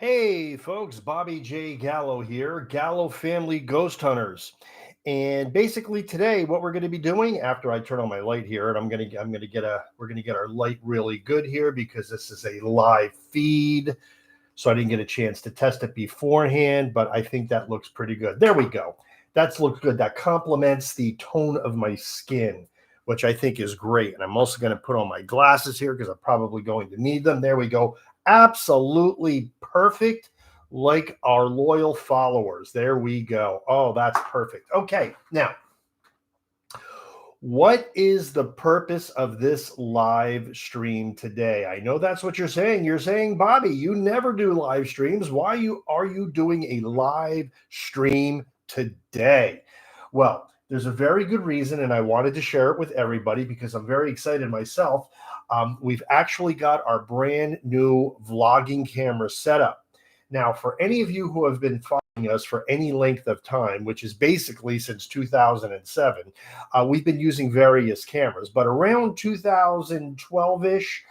Hey folks, Bobby J. Gallo here, Gallo Family Ghost Hunters. And basically today what we're going to be doing after I turn on my light here, and we're going to get our light really good here because this is a live feed. So I didn't get a chance to test it beforehand, but I think that looks pretty good. There we go. That looks good. That complements the tone of my skin, which I think is great. And I'm also going to put on my glasses here because I'm probably going to need them. There we go. Absolutely perfect, like our loyal followers. There we go. Oh, that's perfect. Okay, now, what is the purpose of this live stream today? I know that's what you're saying. You're saying, Bobby, you never do live streams. Why are you doing a live stream today? Well, there's a very good reason, and I wanted to share it with everybody because I'm very excited myself. We've actually got our brand new vlogging camera set up. Now, for any of you who have been following us for any length of time, which is basically since 2007, we've been using various cameras. But around 2012-ish,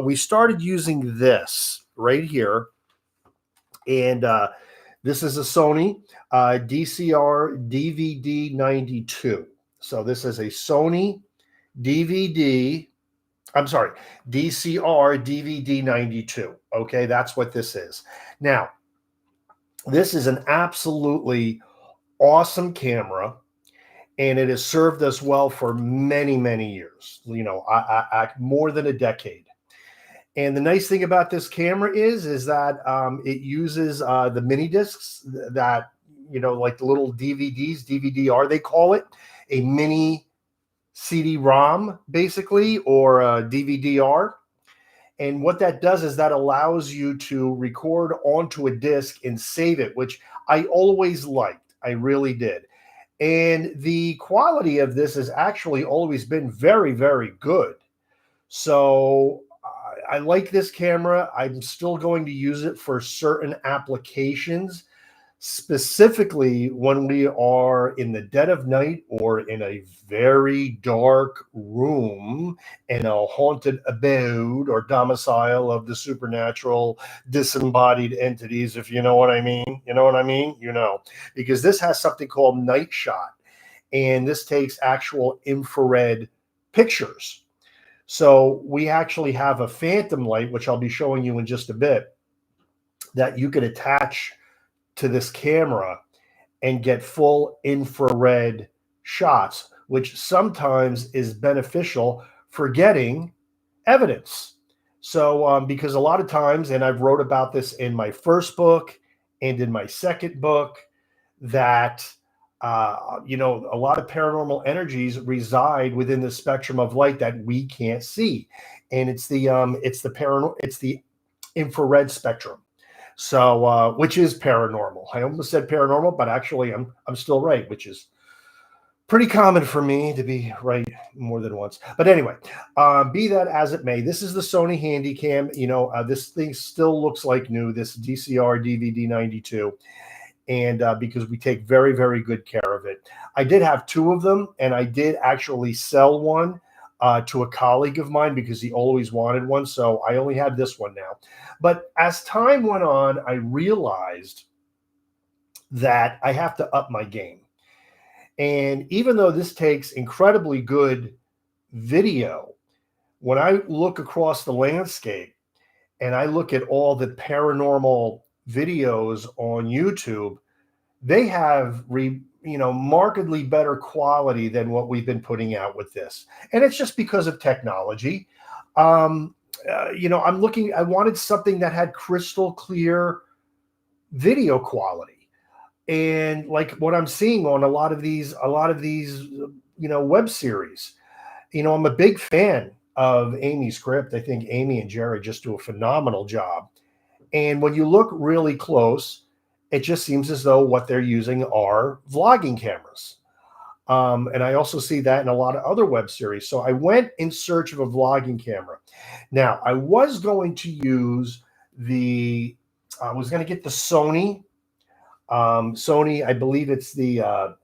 we started using this right here. And this is a Sony DCR DVD 92. So this is a Sony DVD. I'm sorry, DCR DVD 92. Okay, that's what this is. Now, this is an absolutely awesome camera, and it has served us well for many, many years. You know, more than a decade. And the nice thing about this camera is that it uses the mini discs that, you know, like the little DVDs, DVD-R they call it, a mini CD-ROM basically, or a DVD-R. And what that does is that allows you to record onto a disc and save it, which I always liked. I really did. And the quality of this has actually always been very, very good. So I like this camera. I'm still going to use it for certain applications, specifically when we are in the dead of night or in a very dark room in a haunted abode or domicile of the supernatural disembodied entities, if you know what I mean. You know what I mean? You know, because this has something called night shot, and this takes actual infrared pictures. So we actually have a phantom light, which I'll be showing you in just a bit, that you could attach to this camera and get full infrared shots, which sometimes is beneficial for getting evidence. So because a lot of times, and I've wrote about this in my first book and in my second book, that you know, a lot of paranormal energies reside within the spectrum of light that we can't see, and it's the infrared spectrum. So which is paranormal. I almost said paranormal, but actually I'm still right, which is pretty common for me to be right more than once. But anyway, be that as it may, this is the Sony Handycam. You know, this thing still looks like new, this DCR DVD 92. And because we take very, very good care of it. I did have two of them, and I did actually sell one to a colleague of mine because he always wanted one. So I only have this one now. But as time went on, I realized that I have to up my game. And even though this takes incredibly good video, when I look across the landscape and I look at all the paranormal videos on YouTube, they have markedly better quality than what we've been putting out with this. And it's just because of technology. You know, I wanted something that had crystal clear video quality. And like what I'm seeing on a lot of these, you know, web series, you know, I'm a big fan of Amy's script. I think Amy and Jerry just do a phenomenal job. And when you look really close, it just seems as though what they're using are vlogging cameras. And I also see that in a lot of other web series. So I went in search of a vlogging camera. Now, I was going to use I was going to get the Sony, I believe it's the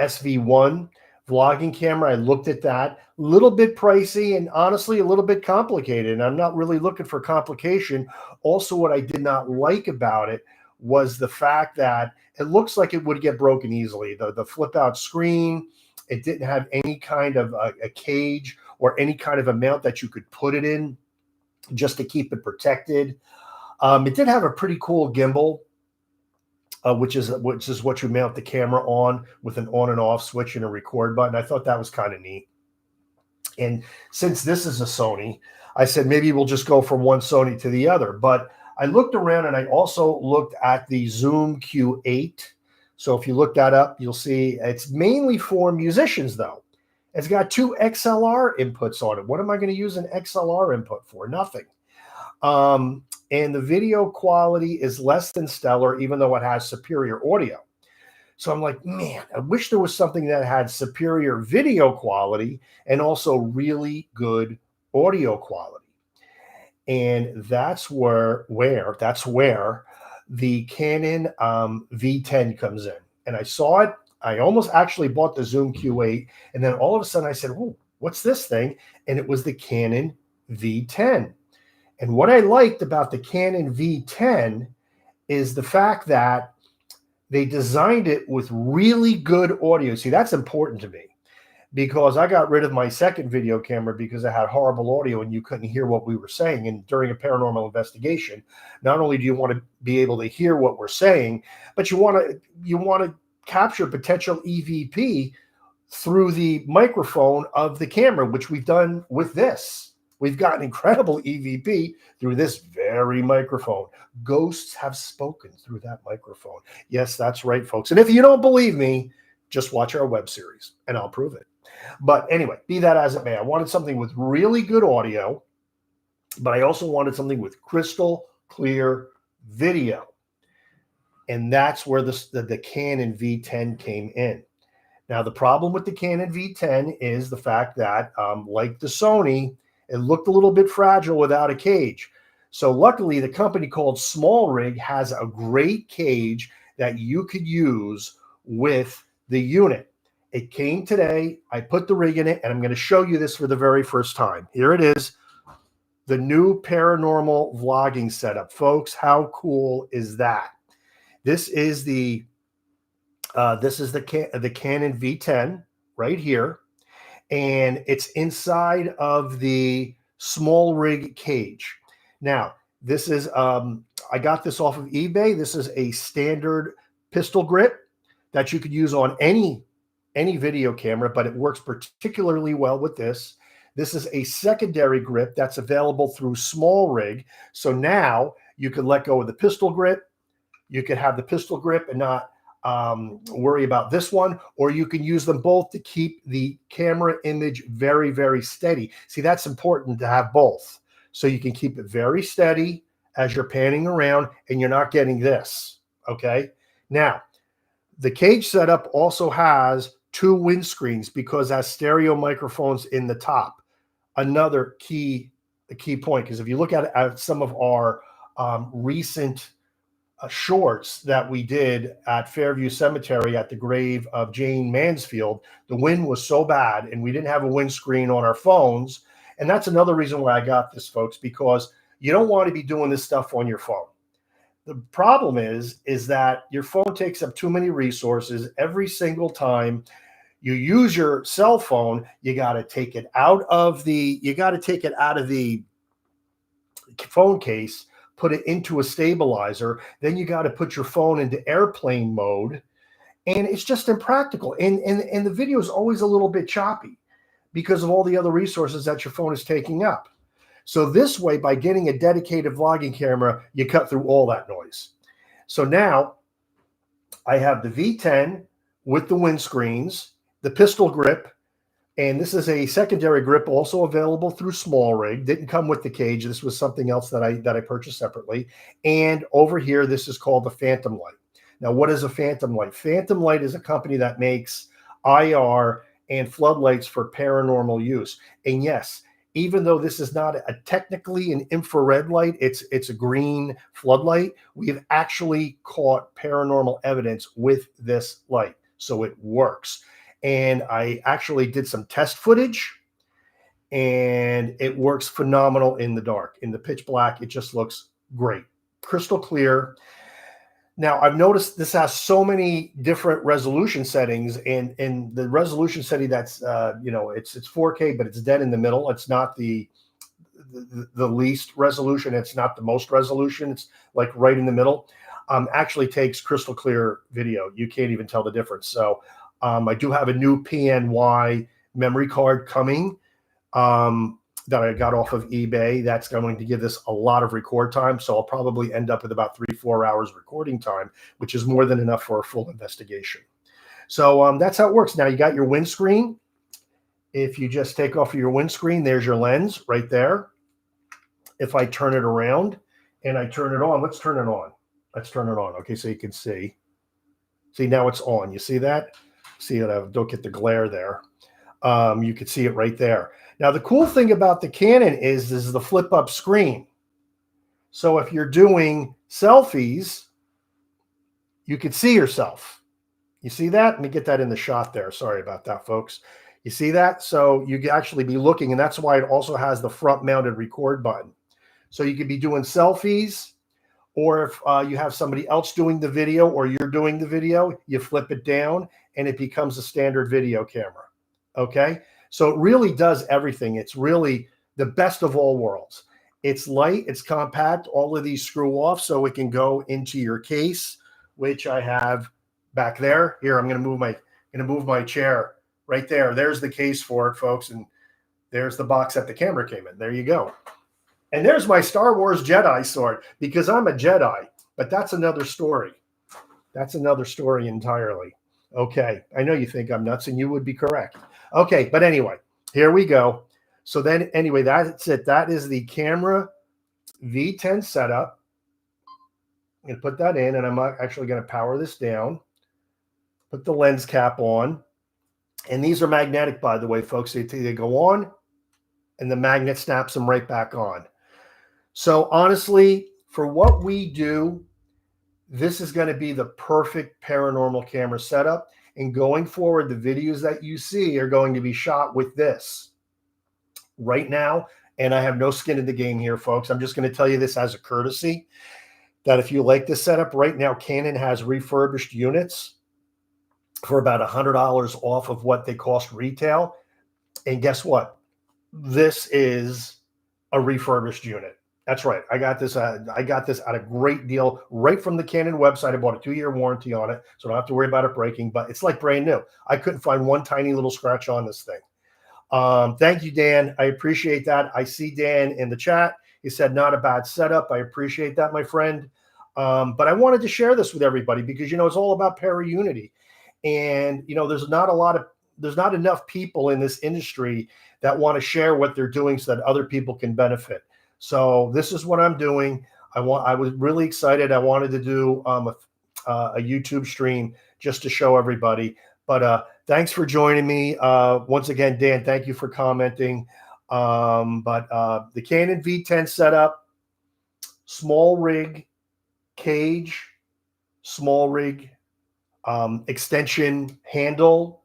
SV1 vlogging camera. I looked at that. A little bit pricey and honestly a little bit complicated. And I'm not really looking for complication. Also, what I did not like about it was the fact that it looks like it would get broken easily. The flip out screen, it didn't have any kind of a cage or any kind of a mount that you could put it in just to keep it protected. It did have a pretty cool gimbal, which is what you mount the camera on with an on and off switch and a record button. I thought that was kind of neat. And since this is a Sony, I said maybe we'll just go from one Sony to the other. But I looked around and I also looked at the Zoom Q8. So if you look that up, you'll see it's mainly for musicians, though. It's got 2 XLR inputs on it. What am I going to use an XLR input for? Nothing. And the video quality is less than stellar, even though it has superior audio. So I'm like, man, I wish there was something that had superior video quality and also really good audio quality. And that's where the Canon V10 comes in. And I saw it. I almost actually bought the Zoom Q8. And then all of a sudden I said, oh, what's this thing? And it was the Canon V10. And what I liked about the Canon V10 is the fact that they designed it with really good audio. See, that's important to me because I got rid of my second video camera because it had horrible audio and you couldn't hear what we were saying. And during a paranormal investigation, not only do you want to be able to hear what we're saying, but you want to capture potential EVP through the microphone of the camera, which we've done with this. We've gotten incredible EVP through this very microphone. Ghosts have spoken through that microphone. Yes, that's right, folks. And if you don't believe me, just watch our web series and I'll prove it. But anyway, be that as it may, I wanted something with really good audio, but I also wanted something with crystal clear video. And that's where the Canon V10 came in. Now, the problem with the Canon V10 is the fact that, like the Sony, it looked a little bit fragile without a cage. So luckily, the company called Small Rig has a great cage that you could use with the unit. It came today. I put the rig in it, and I'm going to show you this for the very first time. Here it is, the new paranormal vlogging setup. Folks, how cool is that? This is the Canon V10 right here. And it's inside of the Small Rig cage. Now, this is, I got this off of eBay. This is a standard pistol grip that you could use on any video camera, but it works particularly well with this. This is a secondary grip that's available through Small Rig. So now you can let go of the pistol grip. You could have the pistol grip and not worry about this one, or you can use them both to keep the camera image very, very steady. See, that's important to have both. So you can keep it very steady as you're panning around and you're not getting this, okay? Now, the cage setup also has 2 windscreens because it has stereo microphones in the top. Another key point, because if you look at some of our recent shorts that we did at Fairview Cemetery at the grave of Jane Mansfield, the wind was so bad and we didn't have a windscreen on our phones. And that's another reason why I got this, folks, because you don't want to be doing this stuff on your phone. The problem is that your phone takes up too many resources. Every single time you use your cell phone, you got to take it out of the phone case, put it into a stabilizer, then you got to put your phone into airplane mode, and it's just impractical. And the video is always a little bit choppy because of all the other resources that your phone is taking up. So this way, by getting a dedicated vlogging camera, you cut through all that noise. So now I have the V10 with the windscreens, the pistol grip, and this is a secondary grip also available through Small Rig. Didn't come with the cage. This was something else that I purchased separately. And over here, this is called the Phantom Light. Now, what is a Phantom Light? Phantom Light is a company that makes IR and floodlights for paranormal use. And yes, even though this is not technically an infrared light, it's a green floodlight, we've actually caught paranormal evidence with this light. So it works. and I actually did some test footage, and it works phenomenal in the dark. In the pitch black, it just looks great, crystal clear. Now, I've noticed this has so many different resolution settings, and the resolution setting that's it's 4K, but it's dead in the middle. It's not the least resolution. It's not the most resolution. It's like right in the middle. Actually takes crystal clear video. You can't even tell the difference. So I do have a new PNY memory card coming that I got off of eBay. That's going to give this a lot of record time. So I'll probably end up with about 3-4 hours recording time, which is more than enough for a full investigation. So that's how it works. Now you got your windscreen. If you just take off your windscreen, there's your lens right there. If I turn it around and I turn it on, let's turn it on. Let's turn it on. Okay, so you can see. See, now it's on. You see that? See that I don't get the glare there. You can see it right there. Now, the cool thing about the Canon is the flip up screen. So if you're doing selfies, you can see yourself. You see that? Let me get that in the shot there. Sorry about that, folks. You see that? So you can actually be looking, and that's why it also has the front mounted record button. So you could be doing selfies, or if you have somebody else doing the video or you're doing the video, you flip it down and it becomes a standard video camera. Okay. So it really does everything. It's really the best of all worlds. It's light, it's compact. All of these screw off so it can go into your case, which I have back there. Here, I'm going to move my chair right there. There's the case for it, folks. And there's the box that the camera came in. There you go. And there's my Star Wars Jedi sword, because I'm a Jedi, but that's another story. That's another story entirely. Okay. I know you think I'm nuts, and you would be correct. Okay. But anyway, here we go. So then anyway, that's it. That is the camera V10 setup. I'm going to put that in, and I'm actually going to power this down, put the lens cap on. And these are magnetic, by the way, folks. They go on, and the magnet snaps them right back on. So honestly, for what we do, this is going to be the perfect paranormal camera setup. And going forward, the videos that you see are going to be shot with this right now. And I have no skin in the game here, folks. I'm just going to tell you this as a courtesy, that if you like this setup right now, Canon has refurbished units for about $100 off of what they cost retail. And guess what? This is a refurbished unit. That's right. I got this at a great deal right from the Canon website. I bought a 2-year warranty on it, so I don't have to worry about it breaking, but it's like brand new. I couldn't find one tiny little scratch on this thing. Thank you, Dan. I appreciate that. I see Dan in the chat. He said, not a bad setup. I appreciate that, my friend. But I wanted to share this with everybody because, it's all about para-unity. And, there's not enough people in this industry that want to share what they're doing so that other people can benefit. So this is what I'm doing. I was really excited. I wanted to do a YouTube stream just to show everybody. But thanks for joining me. Once again, Dan, thank you for commenting. But the Canon V10 setup, small rig, cage, small rig, extension handle,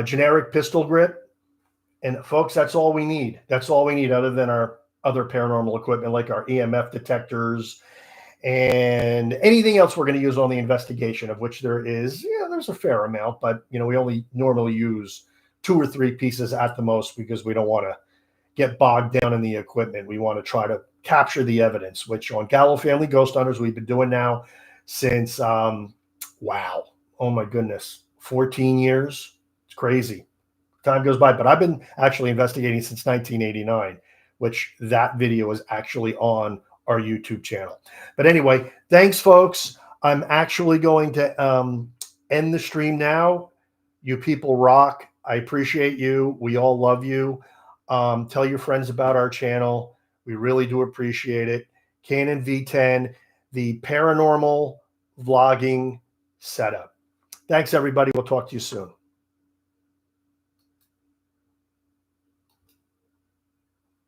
generic pistol grip. And folks, that's all we need. That's all we need, other than our other paranormal equipment like our EMF detectors and anything else we're going to use on the investigation, of which there's a fair amount, but we only normally use 2 or 3 pieces at the most, because we don't want to get bogged down in the equipment. We want to try to capture the evidence, which on Gallo Family Ghost Hunters we've been doing now since wow, oh my goodness, 14 years. It's crazy. Time goes by, but I've been actually investigating since 1989, which that video is actually on our YouTube channel. But anyway, thanks, folks. I'm actually going to end the stream now. You people rock. I appreciate you. We all love you. Tell your friends about our channel. We really do appreciate it. Canon V10, the paranormal vlogging setup. Thanks, everybody. We'll talk to you soon.